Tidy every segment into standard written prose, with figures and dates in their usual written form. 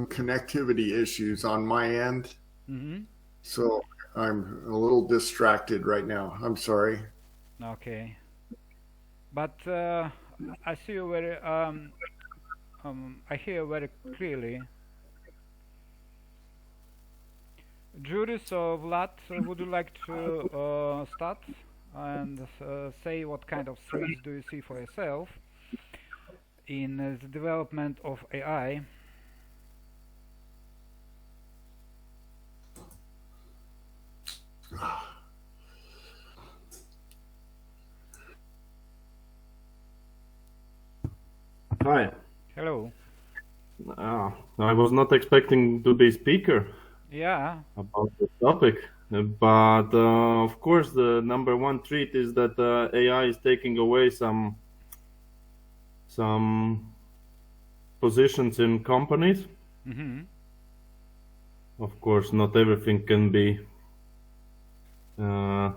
some connectivity issues on my end, Mm-hmm. so I'm a little distracted right now. I'm sorry. Okay. But I see you very I hear you very clearly. Juris or Vlad, would you like to start and say what kind of threats do you see for yourself in the development of AI? Hi. Hello. I was not expecting to be speaker Yeah. about the topic, but of course the number one threat is that AI is taking away some positions in companies. Mm-hmm. Of course, not everything can be uh,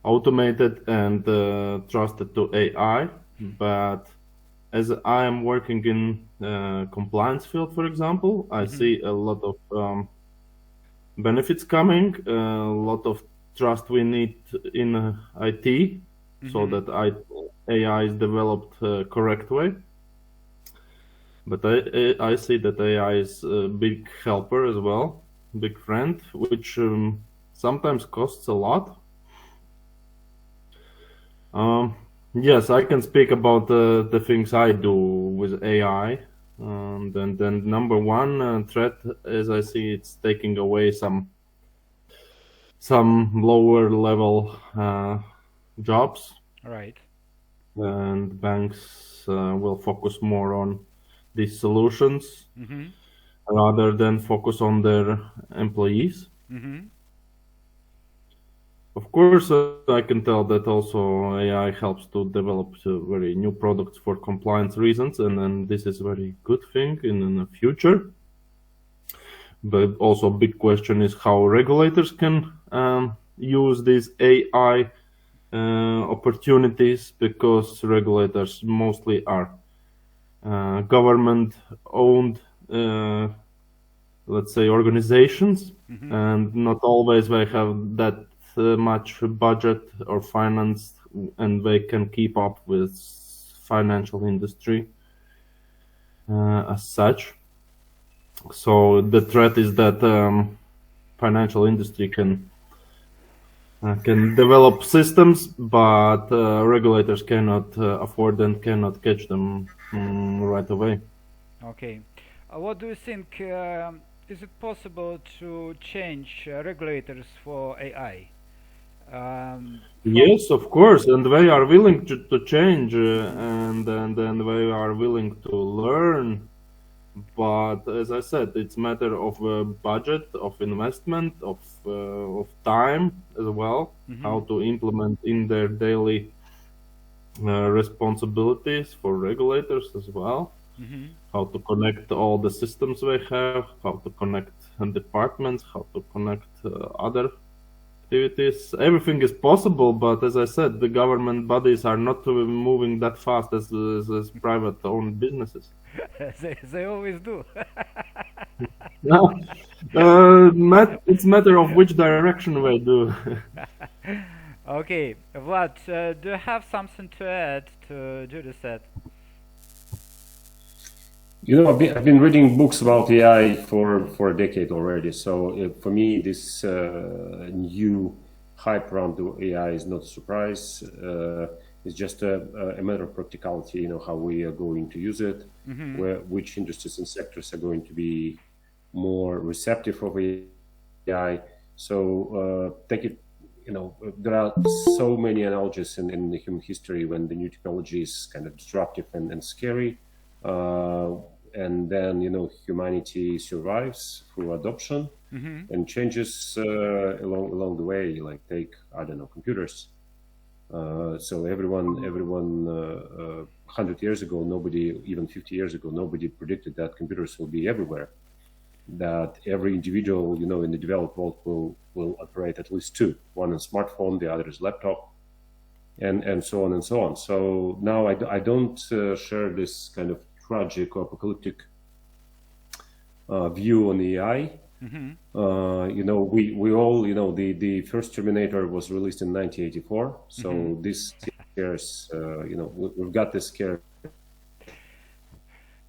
automated and trusted to AI, but as I am working in compliance field, for example, I Mm-hmm. see a lot of benefits coming, a lot of trust we need in IT, so Mm-hmm. that AI is developed correct way. But I see that AI is a big helper as well, big friend, which sometimes costs a lot. Um, yes, I can speak about the things I do with AI. Then number one threat, as I see, it's taking away some lower level jobs, Right. and banks will focus more on these solutions Mm-hmm. rather than focus on their employees. Mm-hmm. Of course, I can tell that also AI helps to develop very new products for compliance reasons, and then this is very good thing in the future. But also, big question is how regulators can use these AI opportunities, because regulators mostly are government-owned, let's say, organizations, Mm-hmm. and not always they have that much budget or finance, and they can keep up with financial industry as such. So the threat is that financial industry can develop systems, but regulators cannot afford and cannot catch them right away. Okay. What do you think? Is it possible to change regulators for AI? From Yes, of course, and they are willing to change, and they are willing to learn. But as I said, it's matter of budget, of investment, of time as well. Mm-hmm. How to implement in their daily responsibilities for regulators as well. Mm-hmm. How to connect all the systems they have. How to connect departments. How to connect other activities. Everything is possible, but as I said, the government bodies are not moving that fast as private-owned businesses. They always do. No, it's matter of which direction we do. Okay, Vlad, do you have something to add to Judy said? I've been reading books about AI for a decade already. So for me, this new hype around the AI is not a surprise. It's just a matter of practicality. How we are going to use it, Mm-hmm. which industries and sectors are going to be more receptive of AI. So take it. There are so many analogies in the human history when the new technology is kind of disruptive and scary. Uh, and then humanity survives through adoption Mm-hmm. and changes along the way. Like take, I don't know, computers. So everyone 100 years ago, nobody, even 50 years ago, nobody predicted that computers will be everywhere, that every individual in the developed world will operate at least two, one is smartphone, the other is laptop, and so on and so on. So now I don't share this kind of tragic or apocalyptic view on AI. We all, the first Terminator was released in 1984. So this scares, we've got this scare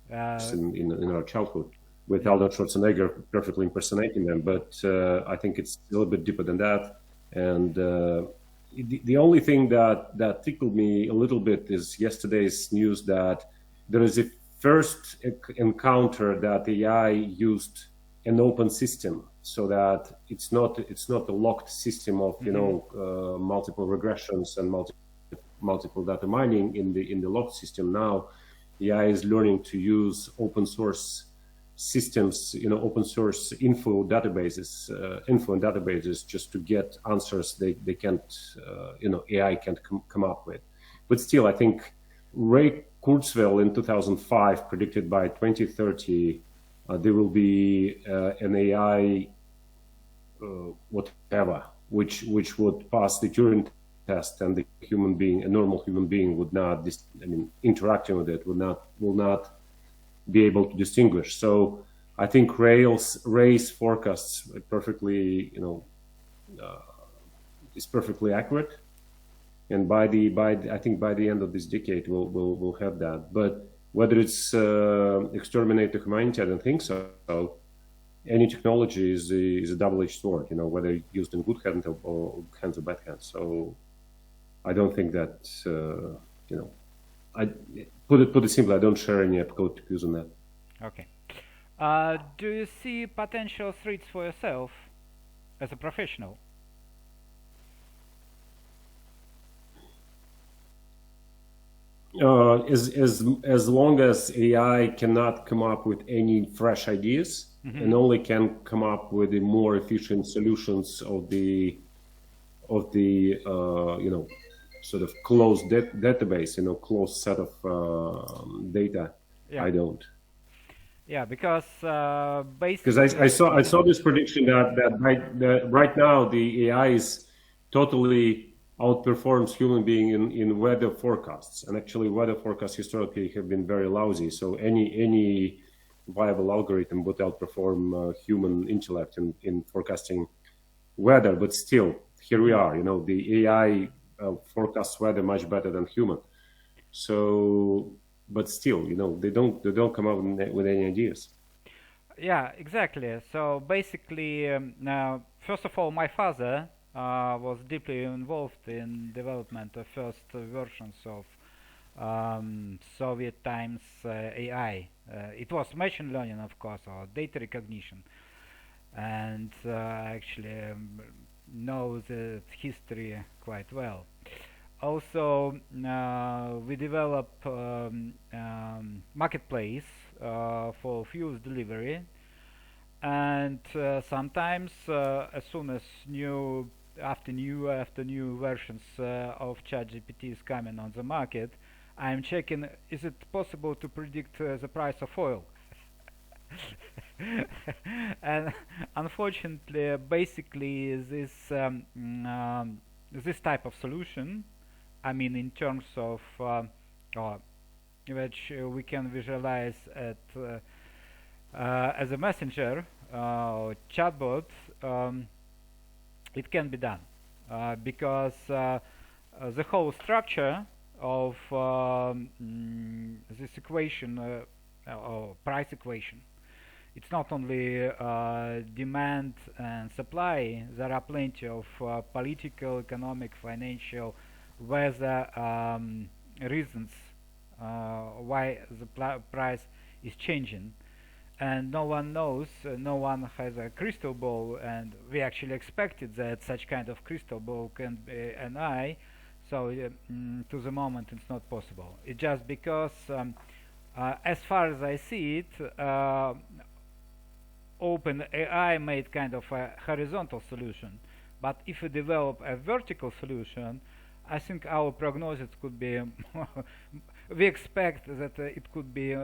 in our childhood with Arnold Schwarzenegger perfectly impersonating them. But I think it's a little bit deeper than that. And the only thing that tickled me a little bit is yesterday's news that there is a first encounter that AI used an open system, so that it's not a locked system of multiple regressions and multiple data mining in the locked system. Now AI is learning to use open source systems, open source info and databases just to get answers they can't, AI can't come up with. But still, I think Ray Kurzweil in 2005 predicted by 2030 there will be an AI whatever, which would pass the Turing test, and the a normal human being would not, interacting with it will not be able to distinguish. So I think Ray's forecasts perfectly, is perfectly accurate. And I think by the end of this decade we'll have that. But whether it's exterminate the humanity, I don't think so. Any technology is a double-edged sword, whether used in good hands or bad hands. So I don't think that, I put it simply, I don't share any apocalyptic views on that. Okay. Do you see potential threats for yourself as a professional? As long as AI cannot come up with any fresh ideas and only can come up with the more efficient solutions of the sort of closed database, closed set of data, yeah. I don't. Yeah, because basically, because I saw this prediction that right now the AI is totally outperforms human being in weather forecasts, and actually weather forecasts historically have been very lousy. So any viable algorithm would outperform human intellect in forecasting weather. But still, here we are. The AI forecasts weather much better than human. So, but still, they don't come up with any ideas. Yeah, exactly. So basically, first of all, my father was deeply involved in development of first versions of Soviet times AI. It was machine learning, of course, or data recognition, and actually know the history quite well. Also, we develop marketplace for fuels delivery, and sometimes as soon as after new versions of ChatGPT is coming on the market, I'm checking, is it possible to predict the price of oil? And unfortunately, basically this type of solution, in terms of which we can visualize as a messenger chatbot, it can be done because the whole structure of this equation or price equation, it's not only demand and supply. There are plenty of political, economic, financial, weather reasons why the price is changing, and no one knows, no one has a crystal ball, and we actually expected that such kind of crystal ball can be an eye. So to the moment it's not possible. It's just because as far as I see it, OpenAI made kind of a horizontal solution, but if we develop a vertical solution, I think our prognosis could be we expect that it could be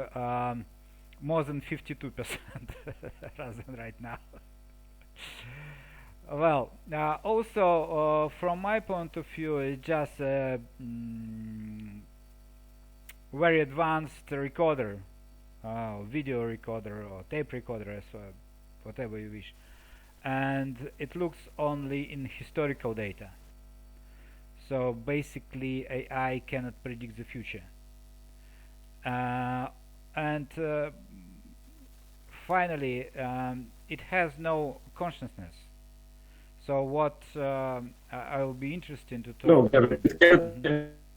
more than 52% rather than right now. Well, also from my point of view, it's just a very advanced recorder video recorder or tape recorder, as whatever you wish, and it looks only in historical data. So basically AI cannot predict the future. And finally, it has no consciousness. So what I will be interested to talk. No,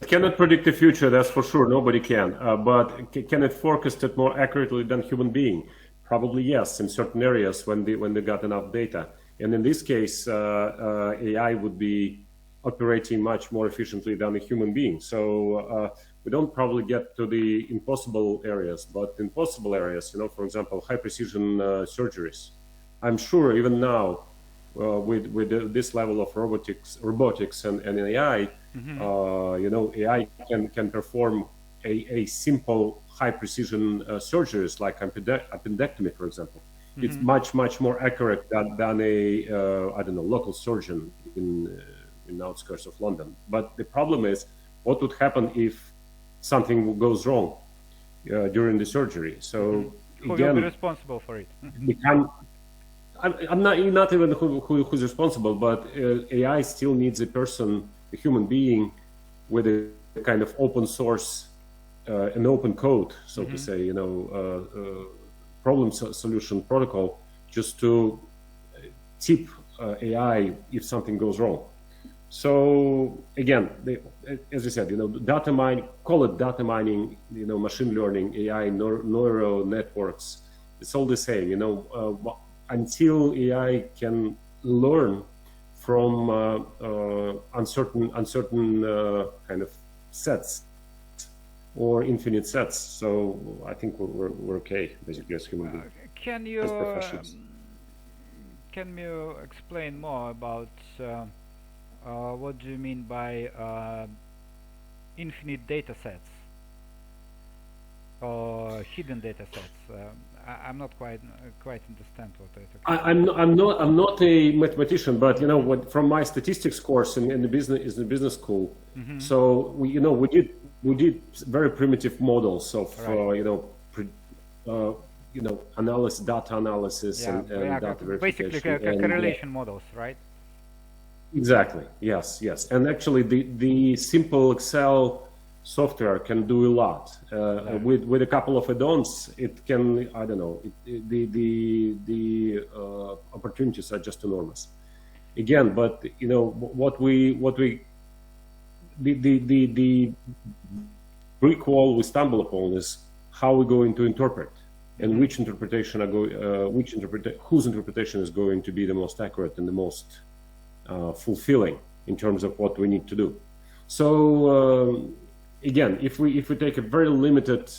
it cannot predict the future. That's for sure. Nobody can. But can it forecast it more accurately than human being? Probably yes, in certain areas when they got enough data. And in this case, AI would be operating much more efficiently than a human being. So we don't probably get to the impossible areas, but in possible areas, for example, high precision surgeries. I'm sure even now, with this level of robotics and AI, AI can perform a simple high precision surgeries like appendectomy, for example. It's much more accurate than a I don't know, local surgeon in the outskirts of London. But the problem is, what would happen if something goes wrong during the surgery? So who again, will be responsible for it? I'm not even who's responsible, but AI still needs a person, a human being, with a kind of open source, an open code, so to say, problem solution protocol, just to tip AI if something goes wrong. So again, as I said, data mining, call it data mining, machine learning, AI, neural networks. It's all the same, until AI can learn from uncertain kind of sets or infinite sets. So I think we're okay, basically, as human beings. Can you explain more about what do you mean by infinite data sets or hidden data sets? I'm not quite understand what they're talking about. I'm not a mathematician, but from my statistics course in the business school. So we did very primitive models of analysis, data analysis, and data verification. Basically, correlation models, right? Exactly. Yes. And actually, the simple Excel software can do a lot. With a couple of add-ons, it can, I don't know, the opportunities are just enormous. Again, but the brick wall we stumble upon is how we're going to interpret, and which interpretation whose interpretation is going to be the most accurate and the most fulfilling in terms of what we need to do. So again, if we take a very limited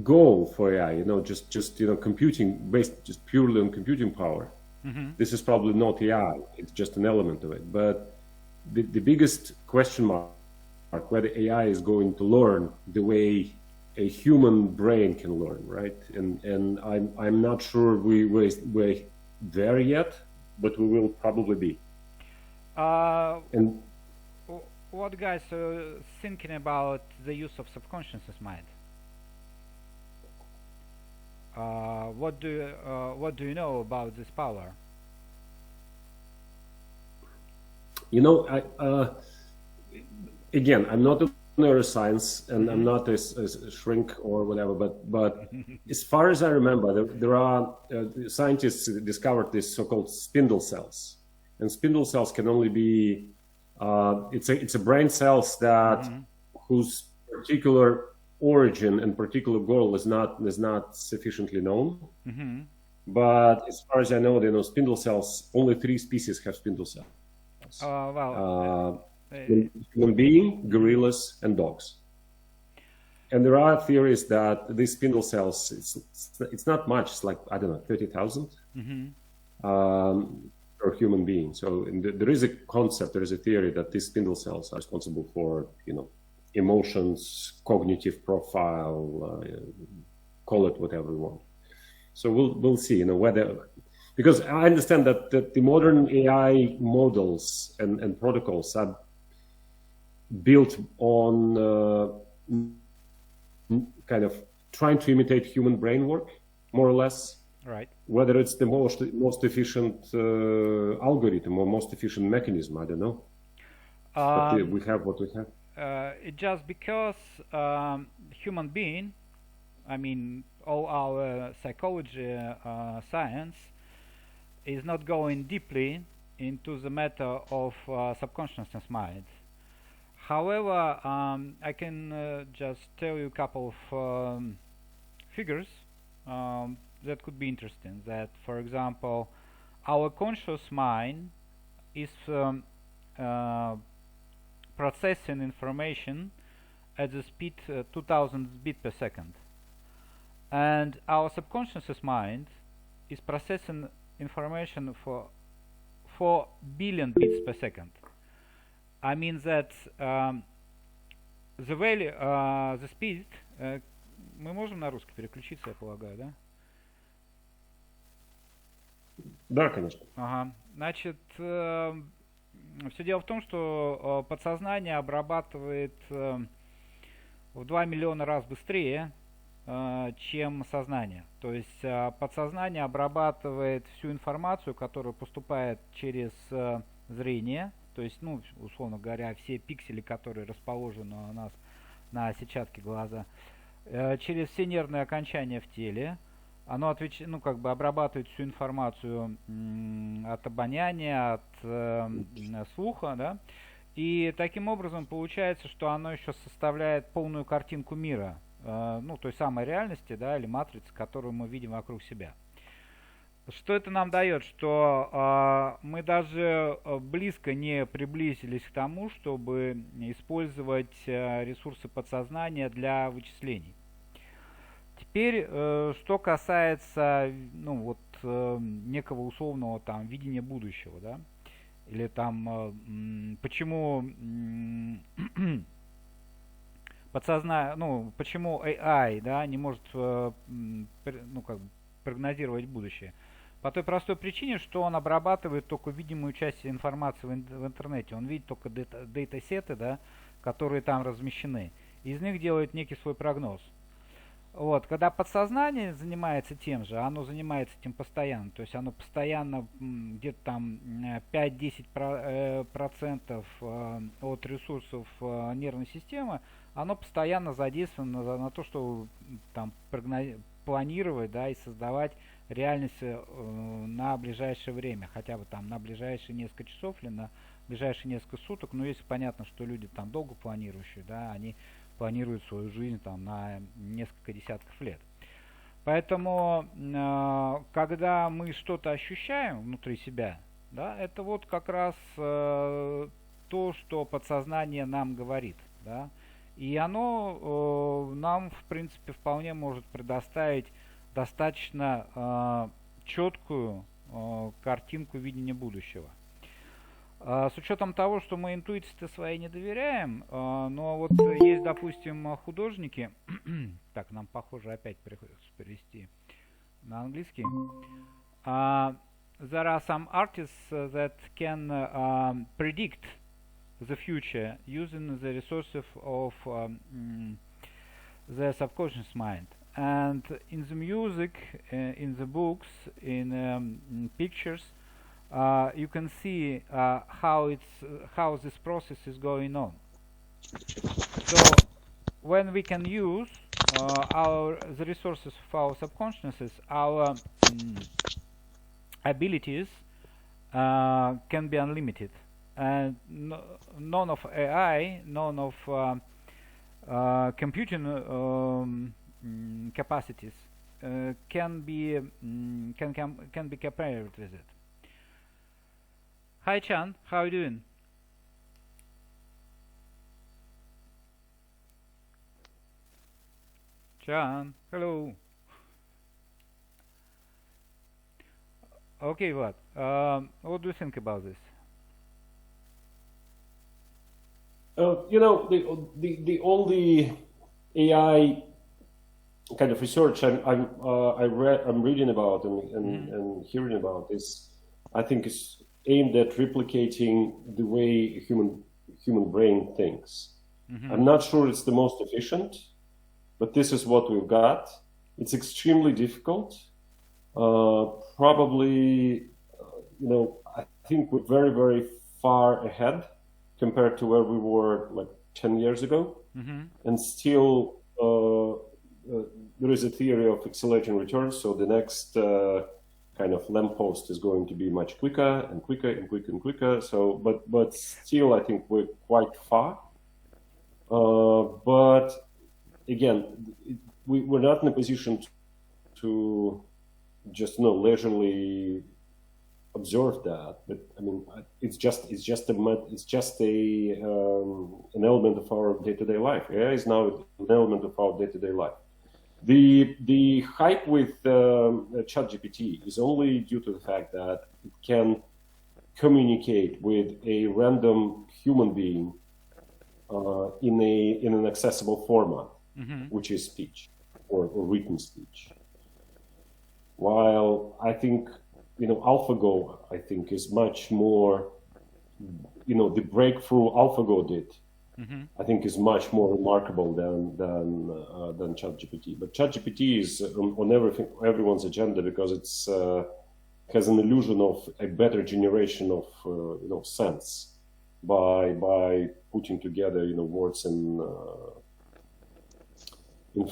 goal for AI, just computing based just purely on computing power, this is probably not AI. It's just an element of it. But the biggest question mark whether AI is going to learn the way a human brain can learn, right? And I'm not sure we're there yet, but we will probably be. And what guys are thinking about the use of subconscious mind? What do you know about this power? Again, I'm not a neuroscience, and I'm not a shrink or whatever, but as far as I remember, there are scientists discovered this so-called spindle cells, and spindle cells can only be it's a brain cells that whose particular origin and particular goal is not sufficiently known. But as far as I know, spindle cells, only 3 species have spindle cells. Human being, gorillas, and dogs. And there are theories that these spindle cells, it's not much. It's like, I don't know, 30,000 per human being. So there is a concept, there is a theory that these spindle cells are responsible for, emotions, cognitive profile, call it whatever you want. So we'll see, whether, because I understand that the modern AI models and protocols are built on kind of trying to imitate human brain work, more or less. Right. Whether it's the most efficient algorithm or most efficient mechanism, I don't know. But we have what we have. Just because human being, I mean, all our psychology science is not going deeply into the matter of subconsciousness mind. However, I can just tell you a couple of figures that could be interesting. That, for example, our conscious mind is processing information at the speed 2000 bits per second, and our subconscious mind is processing information for 4 billion bits per second. I mean that the value, the speed. Мы можем на русский переключиться, я полагаю, да? Да, конечно. Ага. Значит, все дело в том, что подсознание обрабатывает в 2 миллиона раз быстрее, чем сознание. То есть подсознание обрабатывает всю информацию, которая поступает через зрение, то есть, ну, условно говоря, все пиксели, которые расположены у нас на сетчатке глаза, через все нервные окончания в теле. Оно обрабатывает всю информацию от обоняния, от слуха, да, и таким образом получается, что оно еще составляет полную картинку мира, ну, той самой реальности, да, или матрицы, которую мы видим вокруг себя. Что это нам дает? Что мы даже близко не приблизились к тому, чтобы использовать ресурсы подсознания для вычислений. Теперь, что касается, ну, вот, некого условного там видения будущего, да, или там, почему подсознание, ну, почему AI, да, не может, ну, как бы прогнозировать будущее? По той простой причине, что он обрабатывает только видимую часть информации в интернете. Он видит только датасеты, да, которые там размещены. Из них делает некий свой прогноз. Вот, когда подсознание занимается тем же, оно занимается этим постоянно, то есть оно постоянно где-то там 5-10% от ресурсов нервной системы, оно постоянно задействовано на то, чтобы там планировать, да, и создавать реальность на ближайшее время, хотя бы там на ближайшие несколько часов или на ближайшие несколько суток. Но если понятно, что люди там долго планирующие, да, они планируют свою жизнь там на несколько десятков лет. Поэтому, когда мы что-то ощущаем внутри себя, да, это вот как раз то, что подсознание нам говорит, да, и оно нам, в принципе, вполне может предоставить достаточно четкую картинку видения будущего. С учетом того, что мы интуиции своей не доверяем, но вот есть, допустим, художники, так, нам, похоже, опять приходится перевести на английский. There are some artists that can predict the future using the resources of the subconscious mind. And in the music, in the books, in pictures, you can see how this process is going on. So when we can use the resources of our subconsciousness, our abilities can be unlimited, and none of AI, none of computing capacities can be compared with it. Hi Chan, how are you doing? Chan, hello. Okay, what do you think about this? You know, all the AI kind of research I'm reading about and hearing about is, I think, is aimed at replicating the way human brain thinks. I'm not sure it's the most efficient, but this is what we've got. It's extremely difficult. Probably, I think we're very, very far ahead compared to where we were like 10 years ago. And still, there is a theory of accelerating returns. So the next kind of lamppost is going to be much quicker and quicker and quicker and quicker. So, but still, I think we're quite far. But again, we're not in a position to just leisurely observe that. But I mean, it's just an element of our day-to-day life. AI is now an element of our day-to-day life. The hype with ChatGPT is only due to the fact that it can communicate with a random human being in an accessible format, which is speech or written speech. While I think AlphaGo, I think, is much more, the breakthrough AlphaGo did, I think, is much more remarkable than ChatGPT. But ChatGPT is on everyone's agenda because it's has an illusion of a better generation of sense by putting together words in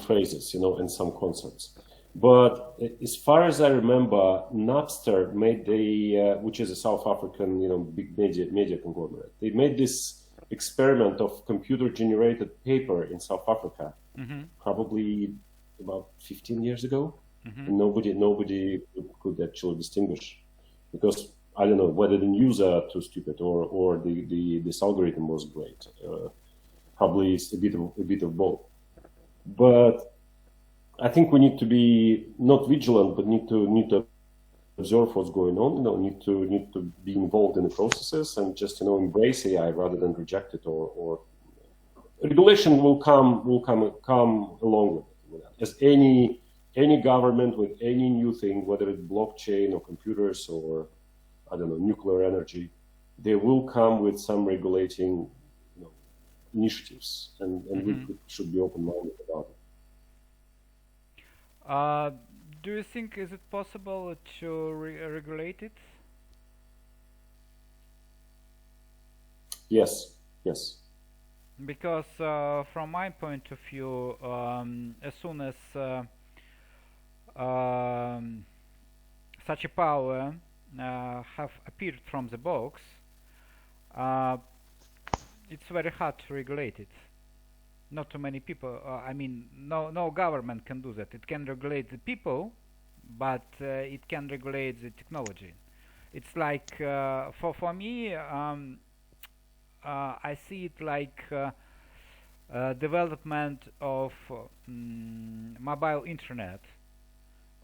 phrases, and some concepts. But as far as I remember, Napster made which is a South African, big media conglomerate. They made this experiment of computer-generated paper in South Africa, probably about 15 years ago. And nobody could actually distinguish, because I don't know whether the user too stupid or this algorithm was great. Probably it's a bit of both. But I think we need to be not vigilant, but need to observe what's going on. Need to be involved in the processes and just embrace AI rather than reject it. Or regulation will come along with that. As any government with any new thing, whether it's blockchain or computers or I don't know, nuclear energy, they will come with some regulating initiatives, and we should be open-minded about it. Do you think is it possible to regulate it? Yes. Because from my point of view, as soon as such a power have appeared from the box, it's very hard to regulate it. Not too many people. No government can do that. It can regulate the people, but it can regulate the technology. It's like for me, I see it like development of mobile internet,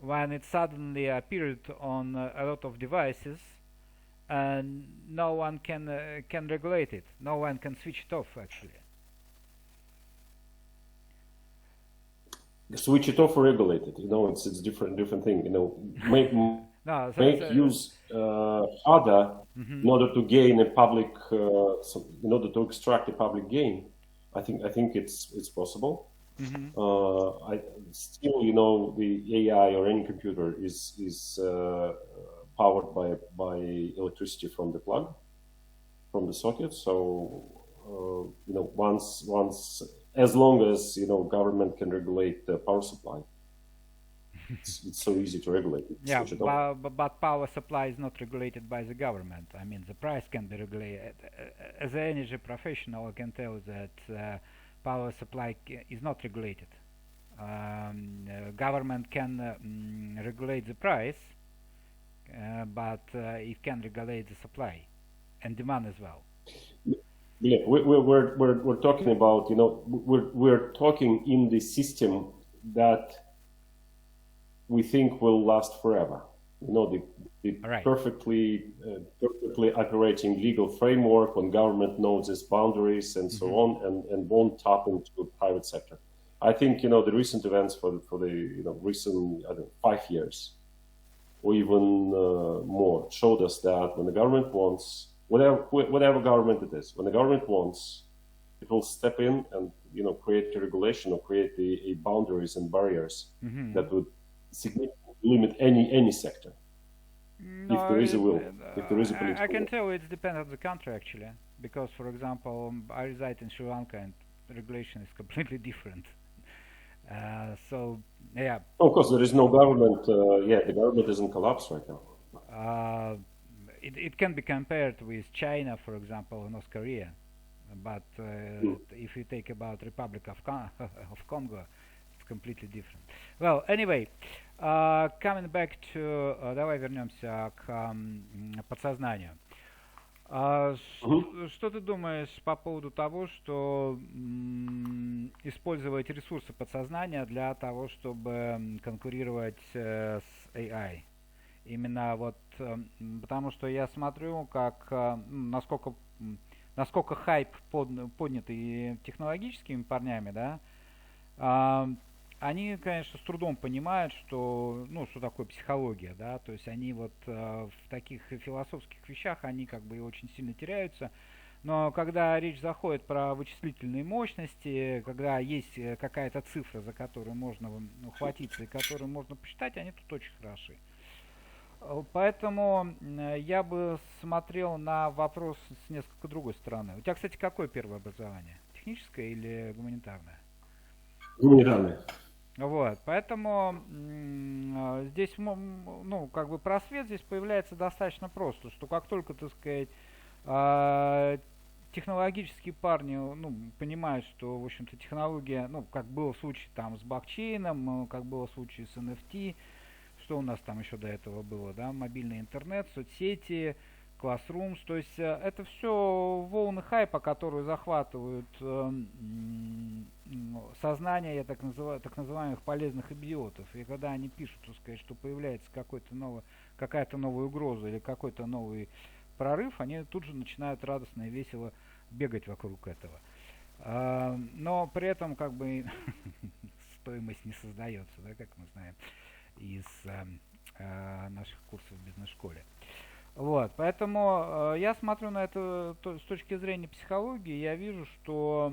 when it suddenly appeared on a lot of devices, and no one can regulate it. No one can switch it off, actually. Switch it off or regulate it. It's different thing. Make use harder in order to gain a public, in order to extract a public gain. I think it's possible. I still, the AI or any computer is powered by electricity from the plug, from the socket. So once as long as government can regulate the power supply, it's so easy to regulate it. Yeah, but power supply is not regulated by the government. I mean, the price can be regulated. As an energy professional, I can tell that power supply is not regulated. Government can regulate the price, but it can regulate the supply and demand as well. Yeah, we're talking about we're talking in the system that we think will last forever. The right. perfectly operating legal framework when government knows its boundaries and so on, and won't tap into the private sector. I think the recent events for the recent 5 years or even more showed us that when the government wants, whatever government it is, when the government wants, it will step in and create a regulation or create a boundaries and barriers Mhm. that would significantly limit any sector. No, If there is a will, if there is a I political can will. tell it depends on the country actually, because for example, I reside in Sri Lanka and regulation is completely different. So yeah, Of course, there is no government. The government is in collapse right now. uh, it can be compared with China, for example, or North Korea, but if you take about Republic of of Congo, it's completely different. Well, anyway, coming back to, давай вернемся к подсознанию. Что ты думаешь по поводу того, что использовать ресурсы подсознания для того, чтобы конкурировать с AI? Именно вот, потому что я смотрю, как насколько хайп поднятый технологическими парнями, да, они, конечно, с трудом понимают, что такое психология, да, то есть они вот в таких философских вещах, они как бы очень сильно теряются, но когда речь заходит про вычислительные мощности, когда есть какая-то цифра, за которую можно ухватиться и которую можно посчитать, они тут очень хороши. Поэтому я бы смотрел на вопрос с несколько другой стороны. У тебя, кстати, какое первое образование? Техническое или гуманитарное? Гуманитарное. Вот, поэтому здесь, как бы просвет здесь появляется достаточно просто, что как только, так сказать, технологические парни, понимают, что, в общем-то, технология, как было в случае там с блокчейном, как было в случае с NFT, что у нас там еще до этого было, да, мобильный интернет, соцсети, Classrooms, то есть это все волны хайпа, которые захватывают сознание, так называемых полезных идиотов. И когда они пишут, так сказать, что появляется какая-то новая угроза или какой-то новый прорыв, они тут же начинают радостно и весело бегать вокруг этого. Но при этом как бы стоимость не создается, да, как мы знаем из наших курсов в бизнес-школе. Вот, поэтому я смотрю на это с точки зрения психологии, я вижу, что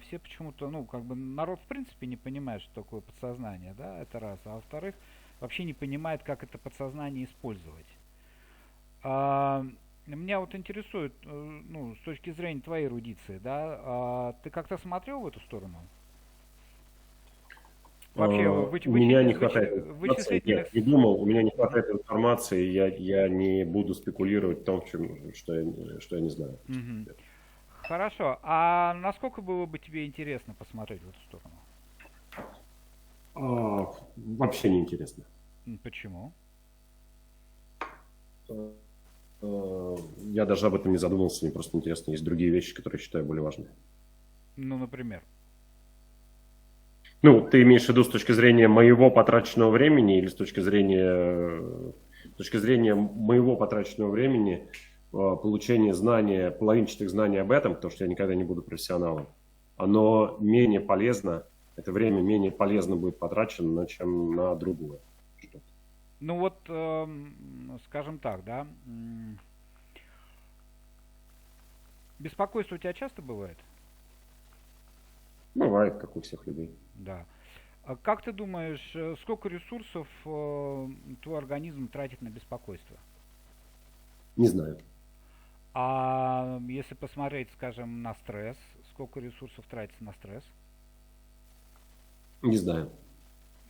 все почему-то, народ в принципе не понимает, что такое подсознание, да, это раз, а во-вторых, вообще не понимает, как это подсознание использовать. Меня вот интересует, с точки зрения твоей эрудиции, да, ты как-то смотрел в эту сторону? Вообще, у меня не хватает информации. Я не думал, у меня не хватает информации, я не буду спекулировать в том, что я не знаю. Угу. Хорошо. А насколько было бы тебе интересно посмотреть в эту сторону? Вообще не интересно. Почему? Я даже об этом не задумывался, мне просто интересно. Есть другие вещи, которые я считаю более важными. Например? Ты имеешь в виду с точки зрения моего потраченного времени или с точки зрения моего потраченного времени получение знания, половинчатых знаний об этом, потому что я никогда не буду профессионалом, оно менее полезно, это время менее полезно будет потрачено, чем на другое. Скажем так, да, беспокойство у тебя часто бывает? Бывает, как у всех людей. Да. А как ты думаешь, сколько ресурсов твой организм тратит на беспокойство? Не знаю. А если посмотреть, скажем, на стресс, сколько ресурсов тратится на стресс? Не знаю.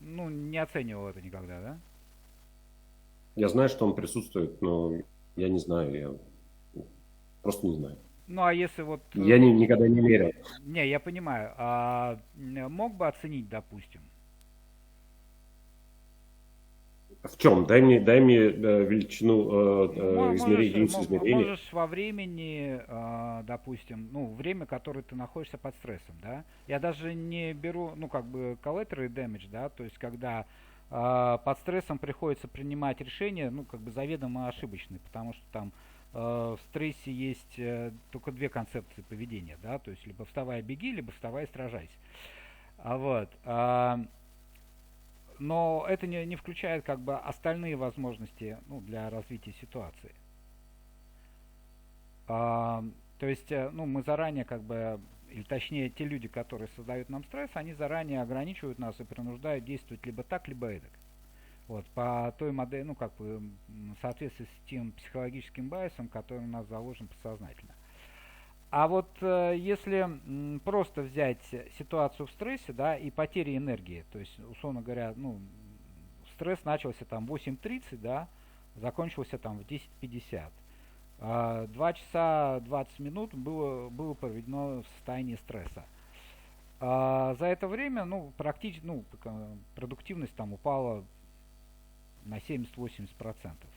Не оценивал это никогда, да? Я знаю, что он присутствует, но я не знаю, я просто не знаю. А если вот... Я никогда не мерял. Не, я понимаю. А мог бы оценить, допустим? В чем? Дай мне величину измерения. Можешь во времени, допустим, время, которое ты находишься под стрессом, да? Я даже не беру, collateral damage, да, то есть когда под стрессом приходится принимать решения, заведомо ошибочные, потому что там в стрессе есть только две концепции поведения, да, то есть либо вставай и беги, либо вставай и сражайся. Но это не включает остальные возможности для развития ситуации. То есть мы заранее или точнее те люди, которые создают нам стресс, они заранее ограничивают нас и принуждают действовать либо так, либо эдак. Вот, по той модели, ну, как бы, в соответствии с тем психологическим байсом, который у нас заложен подсознательно. А вот если просто взять ситуацию в стрессе, да, и потери энергии, то есть, условно говоря, ну, стресс начался там в 8:30, да, закончился там в 10:50. 2 часа 20 минут было проведено в состоянии стресса. За это время, ну, практически, ну, продуктивность там упала на 70-80%.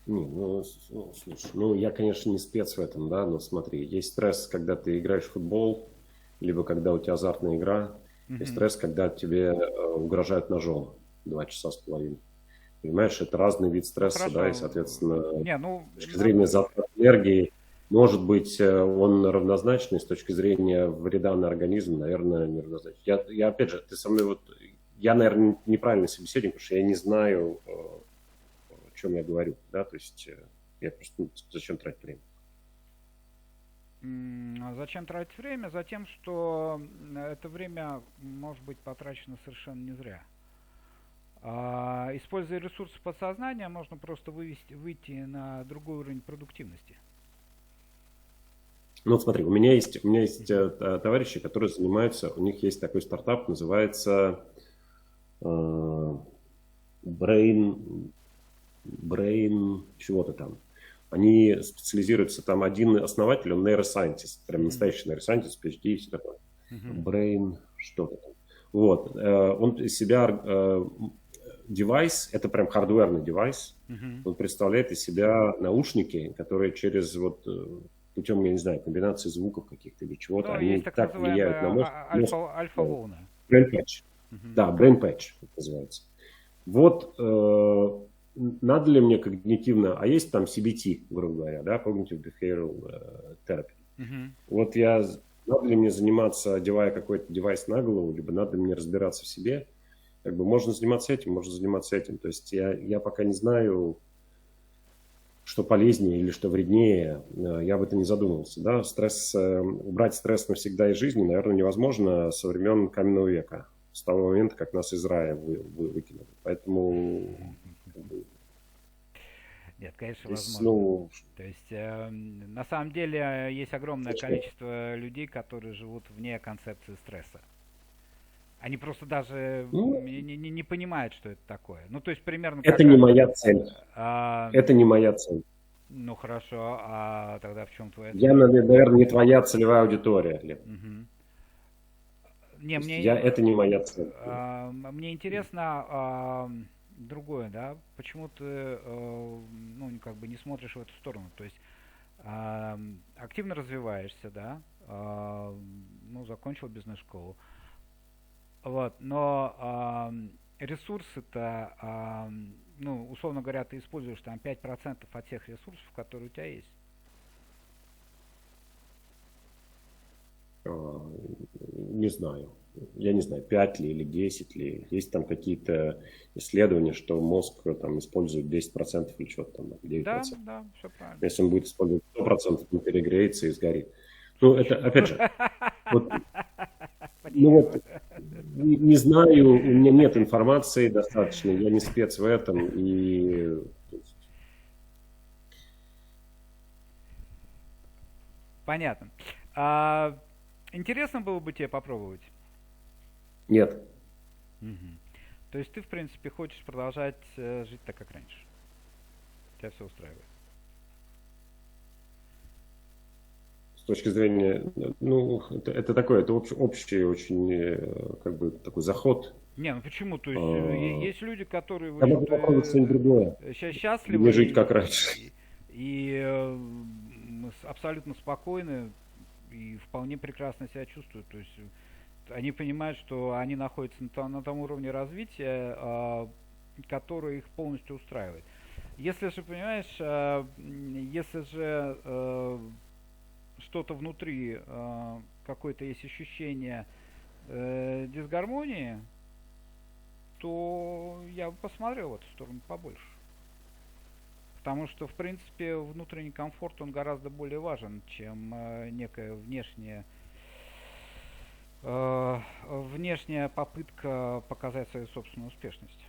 Слушай, ну, я, конечно, не спец в этом, да, но смотри, есть стресс, когда ты играешь в футбол, либо когда у тебя азартная игра, и стресс, когда тебе угрожают ножом 2 часа с половиной. Понимаешь, это разный вид стресса, Хорошо. да, и, соответственно, Не, ну, с точки зрения затрат энергии, может быть, он равнозначный, с точки зрения вреда на организм, наверное, неравнозначный. Я опять же, ты со мной вот, я, наверное, неправильный собеседник, потому что я не знаю, о чем я говорю, да, то есть я просто, ну, зачем тратить время? Зачем тратить время? Затем, что это время может быть потрачено совершенно не зря. Используя ресурсы подсознания, можно просто выйти на другой уровень продуктивности. Ну, вот смотри, у меня есть товарищи, которые занимаются, у них есть такой стартап, называется Brain чего-то там. Они специализируются, там один основатель, он нейросайентист, прям настоящий нейросайентист, PhD и все такое. Brain что-то там. Вот, он из себя девайс, это прям хардверный девайс, он представляет из себя наушники, которые через вот путем, я не знаю, комбинации звуков каких-то или чего-то, Ну, они есть так так влияют на мозг. альфа-волны. Brain patch. Да, brain patch это называется. Вот надо ли мне когнитивно, а есть там CBT, грубо говоря, да, Cognitive Behavioral Therapy. Вот надо ли мне заниматься, одевая какой-то девайс на голову, либо надо мне разбираться в себе. Как бы можно заниматься этим, можно заниматься этим. То есть я пока не знаю, что полезнее или что вреднее, я об этом не задумывался. Да? Убрать стресс навсегда из жизни, наверное, невозможно со времен каменного века, с того момента, как нас из рая выкинули. Поэтому... Нет, конечно, здесь, возможно. То есть, на самом деле, есть огромное количество людей, которые живут вне концепции стресса. Они просто даже не понимают, что это такое. Ну, то есть, примерно... Это не моя цель. Это не моя цель. Ну, хорошо. А тогда в чем твоя цель? Я, наверное, не твоя целевая аудитория, Лев. Это не моя цель. Мне интересно другое, да? Почему ты, ну, как бы не смотришь в эту сторону? То есть, активно развиваешься, да? Ну, закончил бизнес-школу. Вот, но ресурсы-то, ну, условно говоря, ты используешь там 5% от тех ресурсов, которые у тебя есть. Не знаю. Я не знаю, 5 ли или 10 ли. Есть там какие-то исследования, что мозг там использует 10% или что-то там, 9%. Да, все правильно. Если он будет использовать 100%, он перегреется и сгорит. Ну, это, опять же, не знаю, у меня нет информации достаточно, я не спец в этом, и... Понятно. Интересно было бы тебе попробовать? Нет. То есть ты, в принципе, хочешь продолжать жить так, как раньше? Тебя все устраивает? С точки зрения, ну, это такое, это общий очень, как бы, такой заход. Не, ну почему? То есть есть люди, которые я могу попробовать что-нибудь другое. Счастливы не жить как раньше. И абсолютно спокойны и вполне прекрасно себя чувствуют. То есть они понимают, что они находятся на том уровне развития, который их полностью устраивает. Если же, понимаешь, если же что-то внутри, какое-то есть ощущение дисгармонии, то я бы посмотрел в эту сторону побольше. Потому что, в принципе, внутренний комфорт, он гораздо более важен, чем некая внешняя попытка показать свою собственную успешность.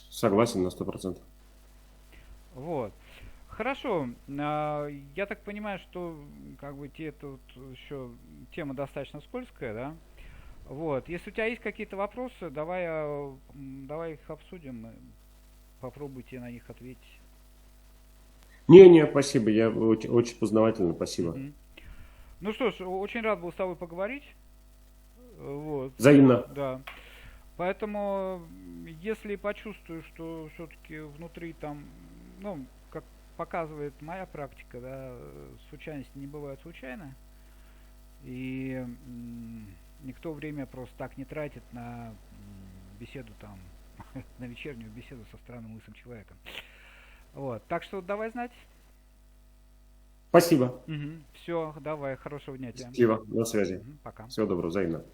Согласен на 100%. Вот. Хорошо. Я так понимаю, что как бы тут еще тема достаточно скользкая, да? Вот. Если у тебя есть какие-то вопросы, давай их обсудим и попробуйте на них ответить. Не, спасибо, я очень познавательно, спасибо. Мгм. Ну что ж, очень рад был с тобой поговорить. Вот. Взаимно. Да. Поэтому, если почувствую, что все-таки внутри там, ну, как показывает моя практика, да, случайности не бывают случайно. И никто время просто так не тратит на беседу там, на вечернюю беседу со странным лысым человеком. Вот. Так что давай знать. Спасибо. Все, давай, хорошего дня тебе. Счастливо, на связи. Пока. Всего доброго, взаимно.